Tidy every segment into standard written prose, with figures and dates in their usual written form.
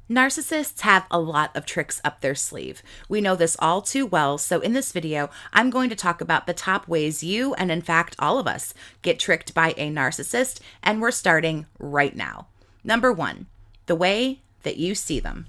Narcissists have a lot of tricks up their sleeve. We know this all too well, so in this video, I'm going to talk about the top ways you, and in fact all of us, get tricked by a narcissist, and we're starting right now. Number 1, the way that you see them.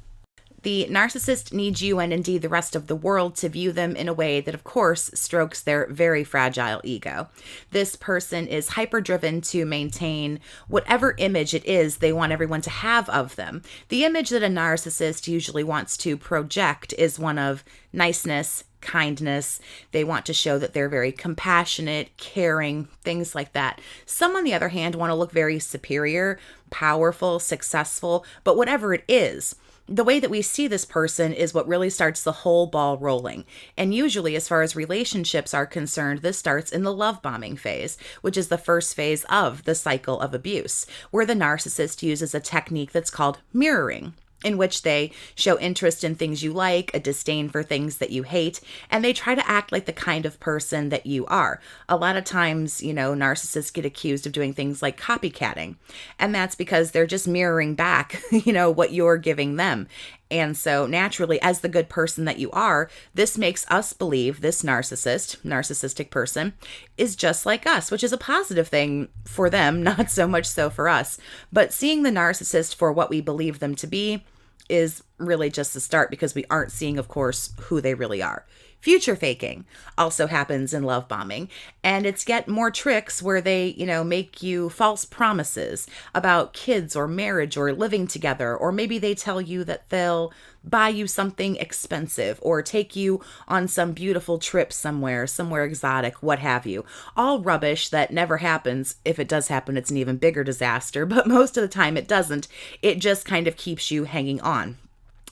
The narcissist needs you and indeed the rest of the world to view them in a way that, of course, strokes their very fragile ego. This person is hyper-driven to maintain whatever image it is they want everyone to have of them. The image that a narcissist usually wants to project is one of niceness, kindness. They want to show that they're very compassionate, caring, things like that. Some, on the other hand, want to look very superior, powerful, successful, but whatever it is, the way that we see this person is what really starts the whole ball rolling. And usually, as far as relationships are concerned, this starts in the love bombing phase, which is the first phase of the cycle of abuse, where the narcissist uses a technique that's called mirroring, in which they show interest in things you like, a disdain for things that you hate, and they try to act like the kind of person that you are. A lot of times, narcissists get accused of doing things like copycatting, and that's because they're just mirroring back, what you're giving them. And so naturally, as the good person that you are, this makes us believe this narcissistic person, is just like us, which is a positive thing for them, not so much so for us. But seeing the narcissist for what we believe them to be is really just the start, because we aren't seeing, of course, who they really are. Future faking also happens in love bombing, and it's yet more tricks where they, make you false promises about kids or marriage or living together, or maybe they tell you that they'll buy you something expensive or take you on some beautiful trip somewhere exotic, what have you. All rubbish that never happens. If it does happen, it's an even bigger disaster, but most of the time it doesn't. It just kind of keeps you hanging on.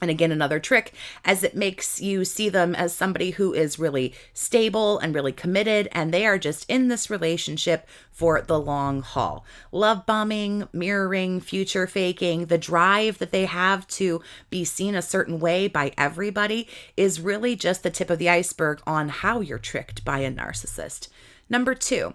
And again, another trick, as it makes you see them as somebody who is really stable and really committed, and they are just in this relationship for the long haul. Love bombing, mirroring, future faking, the drive that they have to be seen a certain way by everybody is really just the tip of the iceberg on how you're tricked by a narcissist. Number 2,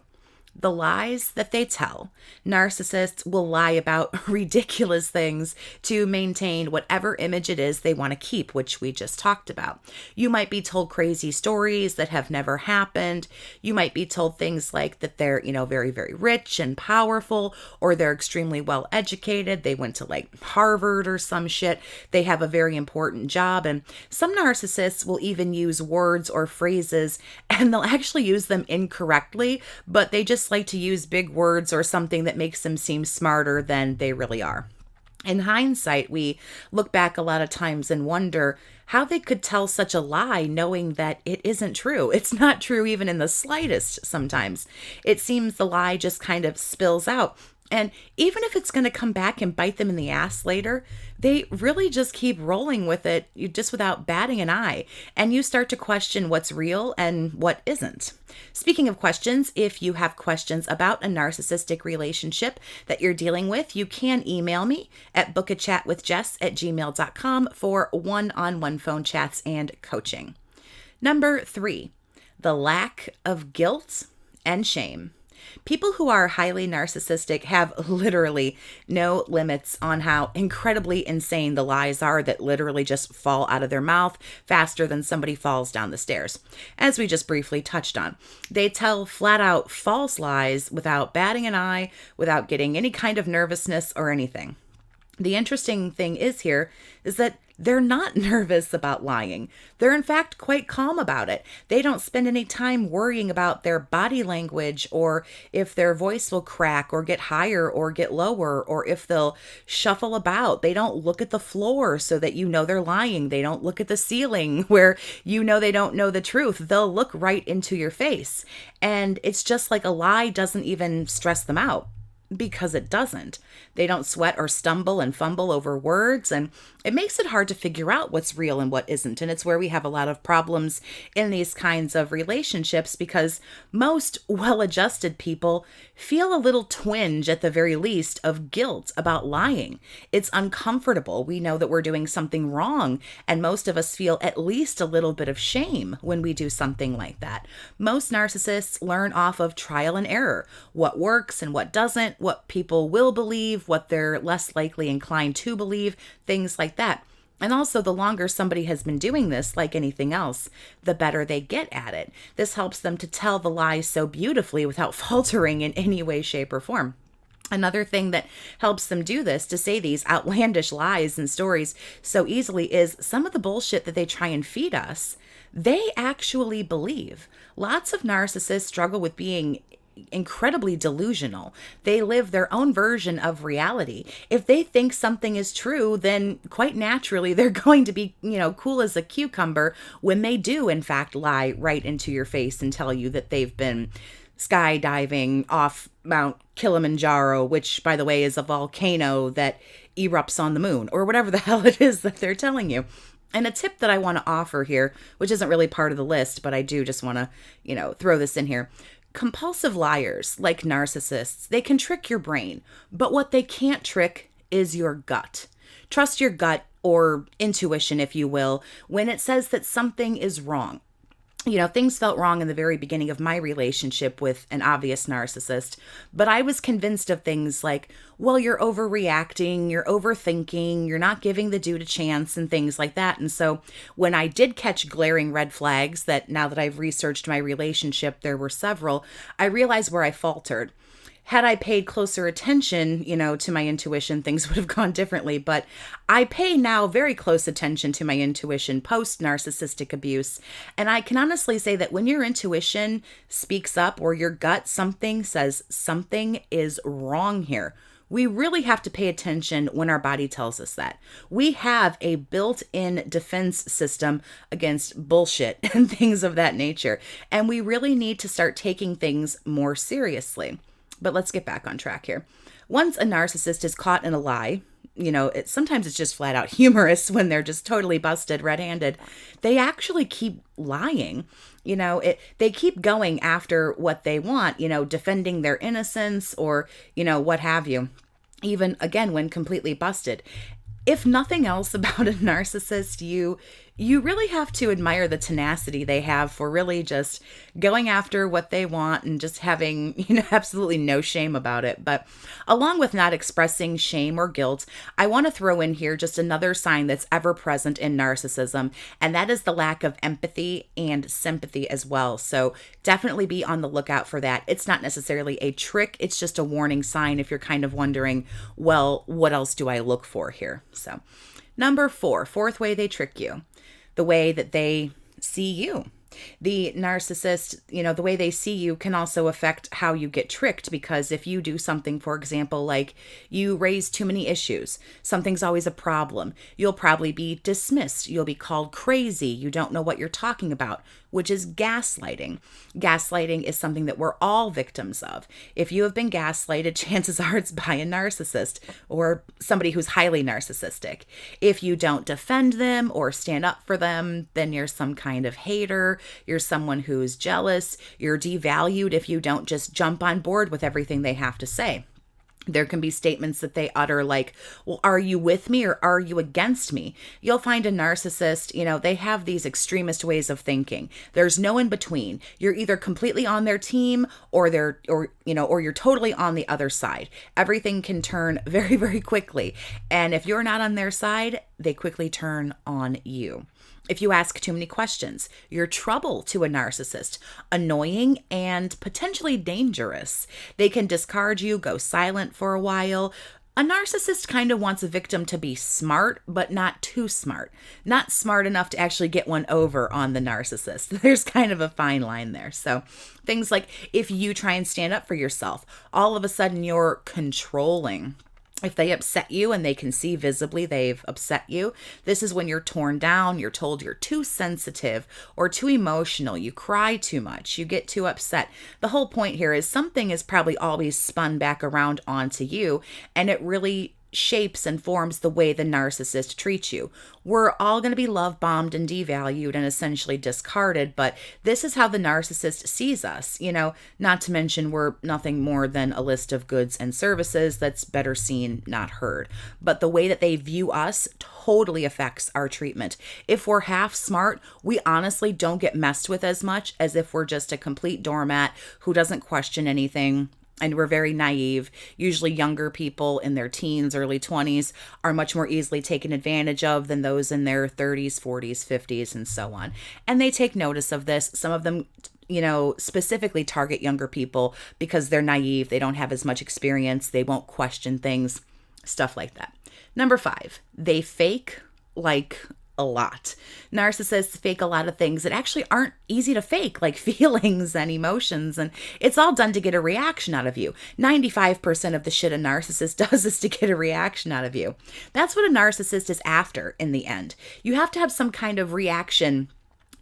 the lies that they tell. Narcissists will lie about ridiculous things to maintain whatever image it is they want to keep, which we just talked about. You might be told crazy stories that have never happened. You might be told things like that they're, very, very rich and powerful, or they're extremely well educated. They went to like Harvard or some shit. They have a very important job. And some narcissists will even use words or phrases, and they'll actually use them incorrectly, but they just like to use big words or something that makes them seem smarter than they really are. In hindsight, we look back a lot of times and wonder how they could tell such a lie knowing that it isn't true. It's not true even in the slightest sometimes. It seems the lie just kind of spills out. And even if it's going to come back and bite them in the ass later, they really just keep rolling with it just without batting an eye. And you start to question what's real and what isn't. Speaking of questions, if you have questions about a narcissistic relationship that you're dealing with, you can email me at BookAChatWithJess@gmail.com for one-on-one phone chats and coaching. Number 3, the lack of guilt and shame. People who are highly narcissistic have literally no limits on how incredibly insane the lies are that literally just fall out of their mouth faster than somebody falls down the stairs. As we just briefly touched on, they tell flat out false lies without batting an eye, without getting any kind of nervousness or anything. The interesting thing is that they're not nervous about lying. They're in fact quite calm about it. They don't spend any time worrying about their body language, or if their voice will crack or get higher or get lower, or if they'll shuffle about. They don't look at the floor so that they're lying. They don't look at the ceiling where they don't know the truth. They'll look right into your face. And it's just like a lie doesn't even stress them out, because it doesn't. They don't sweat or stumble and fumble over words, and it makes it hard to figure out what's real and what isn't. And it's where we have a lot of problems in these kinds of relationships, because most well-adjusted people feel a little twinge, at the very least, of guilt about lying. It's uncomfortable. We know that we're doing something wrong, and most of us feel at least a little bit of shame when we do something like that. Most narcissists learn off of trial and error, what works and what doesn't, what people will believe, what they're less likely inclined to believe, things like that. And also, the longer somebody has been doing this, like anything else, the better they get at it. This helps them to tell the lies so beautifully without faltering in any way, shape, or form. Another thing that helps them do this, to say these outlandish lies and stories so easily, is some of the bullshit that they try and feed us, they actually believe. Lots of narcissists struggle with being incredibly delusional. They live their own version of reality. If they think something is true, then quite naturally they're going to be, cool as a cucumber when they do in fact lie right into your face and tell you that they've been skydiving off Mount Kilimanjaro, which, by the way, is a volcano that erupts on the moon, or whatever the hell it is that they're telling you. And a tip that I want to offer here, which isn't really part of the list, but I do just want to, throw this in here. Compulsive liars, like narcissists, they can trick your brain, but what they can't trick is your gut. Trust your gut, or intuition, if you will, when it says that something is wrong. Things felt wrong in the very beginning of my relationship with an obvious narcissist, but I was convinced of things like, well, you're overreacting, you're overthinking, you're not giving the dude a chance, and things like that. And so when I did catch glaring red flags that, now that I've researched my relationship, there were several, I realized where I faltered. Had I paid closer attention, to my intuition, things would have gone differently. But I pay now very close attention to my intuition post-narcissistic abuse. And I can honestly say that when your intuition speaks up, or your gut something says something is wrong here, we really have to pay attention when our body tells us that. We have a built-in defense system against bullshit and things of that nature. And we really need to start taking things more seriously. But let's get back on track here. Once a narcissist is caught in a lie, sometimes it's just flat out humorous when they're just totally busted red-handed. They actually keep lying. They keep going after what they want, defending their innocence, or, what have you, even again when completely busted. If nothing else about a narcissist, you really have to admire the tenacity they have for really just going after what they want and just having, absolutely no shame about it. But along with not expressing shame or guilt, I want to throw in here just another sign that's ever present in narcissism, and that is the lack of empathy and sympathy as well. So definitely be on the lookout for that. It's not necessarily a trick. It's just a warning sign if you're kind of wondering, well, what else do I look for here? So number fourth way they trick you, the way that they see you. The narcissist, the way they see you can also affect how you get tricked, because if you do something, for example, like you raise too many issues, something's always a problem, you'll probably be dismissed, you'll be called crazy, you don't know what you're talking about, which is gaslighting. Gaslighting is something that we're all victims of. If you have been gaslighted, chances are it's by a narcissist or somebody who's highly narcissistic. If you don't defend them or stand up for them, then you're some kind of hater. You're someone who's jealous. You're devalued if you don't just jump on board with everything they have to say. There can be statements that they utter like, well, are you with me or are you against me? You'll find a narcissist, they have these extremist ways of thinking. There's no in between. You're either completely on their team or you're totally on the other side. Everything can turn very, very quickly. And if you're not on their side, they quickly turn on you. If you ask too many questions, you're trouble to a narcissist, annoying and potentially dangerous. They can discard you, go silent for a while. A narcissist kind of wants a victim to be smart, but not too smart. Not smart enough to actually get one over on the narcissist. There's kind of a fine line there. So things like if you try and stand up for yourself, all of a sudden you're controlling. If they upset you and they can see visibly they've upset you, this is when you're torn down, you're told you're too sensitive or too emotional, you cry too much, you get too upset. The whole point here is something is probably always spun back around onto you, and it really shapes and forms the way the narcissist treats you. We're all going to be love bombed and devalued and essentially discarded, but this is how the narcissist sees us. Not to mention we're nothing more than a list of goods and services that's better seen, not heard. But the way that they view us totally affects our treatment. If we're half smart, we honestly don't get messed with as much as if we're just a complete doormat who doesn't question anything and we're very naive. Usually younger people in their teens, early 20s are much more easily taken advantage of than those in their 30s, 40s, 50s, and so on. And they take notice of this. Some of them, specifically target younger people because they're naive. They don't have as much experience. They won't question things, stuff like that. Number 5, they fake like a lot. Narcissists fake a lot of things that actually aren't easy to fake, like feelings and emotions, and it's all done to get a reaction out of you. 95% of the shit a narcissist does is to get a reaction out of you. That's what a narcissist is after in the end. You have to have some kind of reaction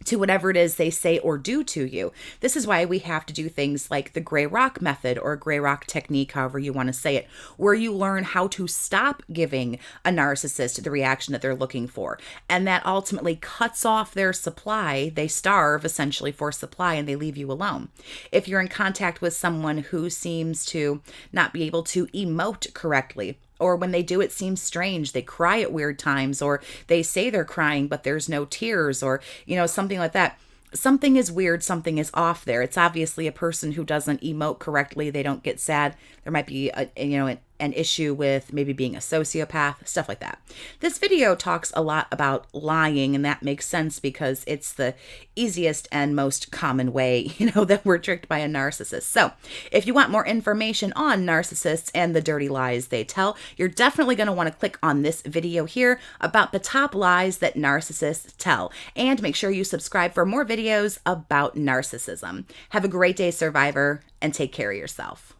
to whatever it is they say or do to you. This is why we have to do things like the gray rock method or gray rock technique, however you want to say it, where you learn how to stop giving a narcissist the reaction that they're looking for. And that ultimately cuts off their supply. They starve essentially for supply and they leave you alone. If you're in contact with someone who seems to not be able to emote correctly, or when they do, it seems strange. They cry at weird times, or they say they're crying, but there's no tears, or, something like that. Something is weird. Something is off there. It's obviously a person who doesn't emote correctly. They don't get sad. There might be an issue with maybe being a sociopath, stuff like that. This video talks a lot about lying, and that makes sense because it's the easiest and most common way, that we're tricked by a narcissist. So if you want more information on narcissists and the dirty lies they tell, you're definitely going to want to click on this video here about the top lies that narcissists tell. And make sure you subscribe for more videos about narcissism. Have a great day, survivor, and take care of yourself.